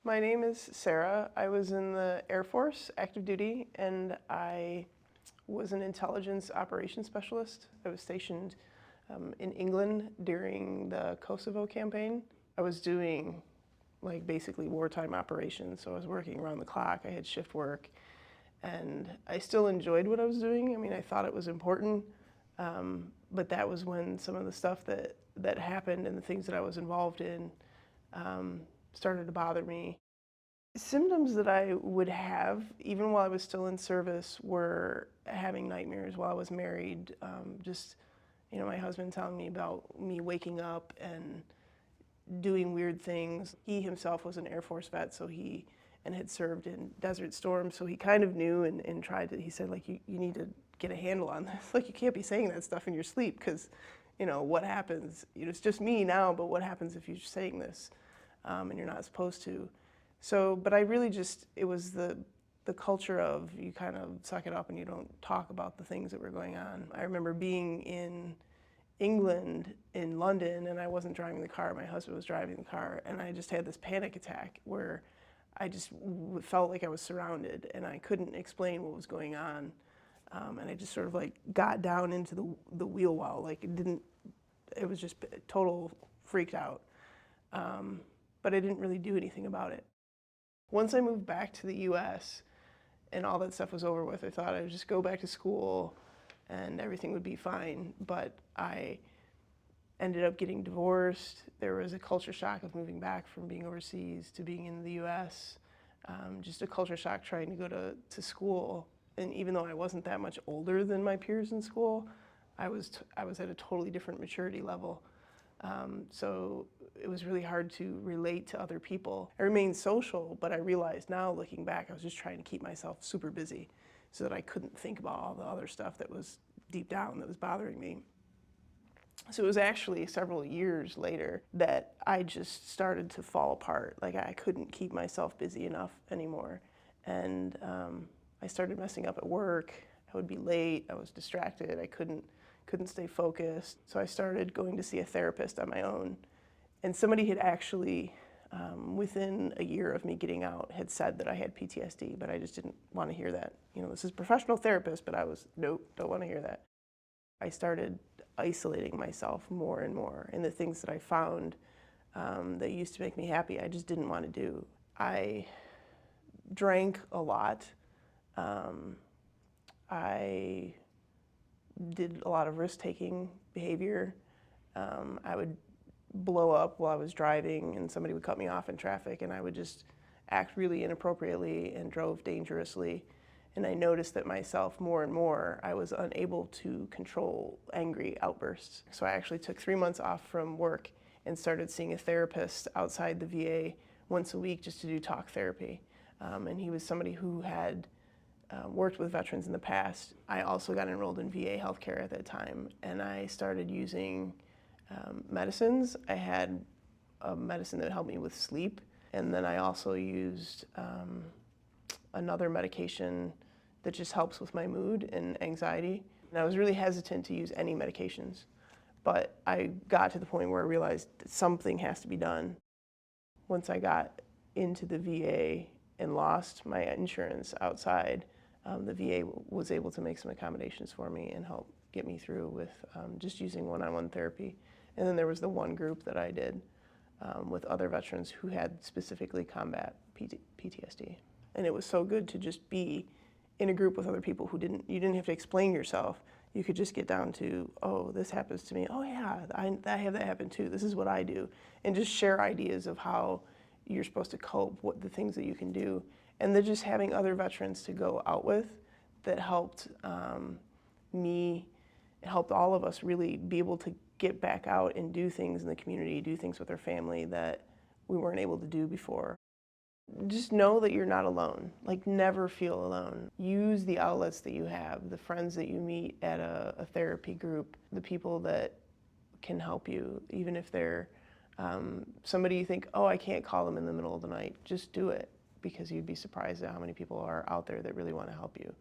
My name is Sarah. I was in the Air Force, active duty, and I was an intelligence operations specialist. I was stationed in England during the Kosovo campaign. I was doing like basically wartime operations, so I was working around the clock. I had shift work, and I still enjoyed what I was doing. I mean, I thought it was important, but that was when some of the stuff that happened and the things that I was involved in started to bother me. Symptoms that I would have, even while I was still in service, were having nightmares while I was married. My husband telling me about me waking up and doing weird things. He himself was an Air Force vet, and had served in Desert Storm, so he kind of knew and tried to, he said, like, you need to get a handle on this. Like, you can't be saying that stuff in your sleep because, what happens? It's just me now, but what happens if you're saying this and you're not supposed to? So, but I really it was the culture of you kind of suck it up and you don't talk about the things that were going on. I remember being in England, in London, and I wasn't driving the car, my husband was driving the car, and I just had this panic attack where I just felt like I was surrounded and I couldn't explain what was going on. And I just sort of like got down into the wheel well, like it was just total freaked out. But I didn't really do anything about it. Once I moved back to the US and all that stuff was over with, I thought I would just go back to school and everything would be fine. But I ended up getting divorced. There was a culture shock of moving back from being overseas to being in the US. Just a culture shock trying to go to school. And even though I wasn't that much older than my peers in school, I was at a totally different maturity level. So it was really hard to relate to other people. I remained social, but I realized now, looking back, I was just trying to keep myself super busy so that I couldn't think about all the other stuff that was deep down that was bothering me. So it was actually several years later that I just started to fall apart. Like, I couldn't keep myself busy enough anymore. And I started messing up at work. I would be late, I was distracted, I couldn't stay focused. So I started going to see a therapist on my own. And somebody had actually, within a year of me getting out, had said that I had PTSD, but I just didn't want to hear that. This is a professional therapist, but I was, nope, don't want to hear that. I started isolating myself more and more, and the things that I found that used to make me happy, I just didn't want to do. I drank a lot. I did a lot of risk-taking behavior. I would blow up while I was driving and somebody would cut me off in traffic, and I would just act really inappropriately and drove dangerously. And I noticed that myself more and more, I was unable to control angry outbursts. So I actually took 3 months off from work and started seeing a therapist outside the VA once a week just to do talk therapy. And he was somebody who had worked with veterans in the past. I also got enrolled in VA healthcare at that time, and I started using medicines. I had a medicine that helped me with sleep, and then I also used another medication that just helps with my mood and anxiety. And I was really hesitant to use any medications, but I got to the point where I realized that something has to be done. Once I got into the VA and lost my insurance outside, the VA was able to make some accommodations for me and help get me through with just using one-on-one therapy. And then there was the one group that I did with other veterans who had specifically combat PTSD. And it was so good to just be in a group with other people you didn't have to explain yourself. You could just get down to, oh, this happens to me. Oh yeah, I have that happen too. This is what I do. And just share ideas of how you're supposed to cope, what the things that you can do. And then just having other veterans to go out with that helped me, it helped all of us really be able to get back out and do things in the community, do things with our family that we weren't able to do before. Just know that you're not alone. Like, never feel alone. Use the outlets that you have, the friends that you meet at a therapy group, the people that can help you, even if they're somebody you think, oh, I can't call them in the middle of the night. Just do it, because you'd be surprised at how many people are out there that really want to help you.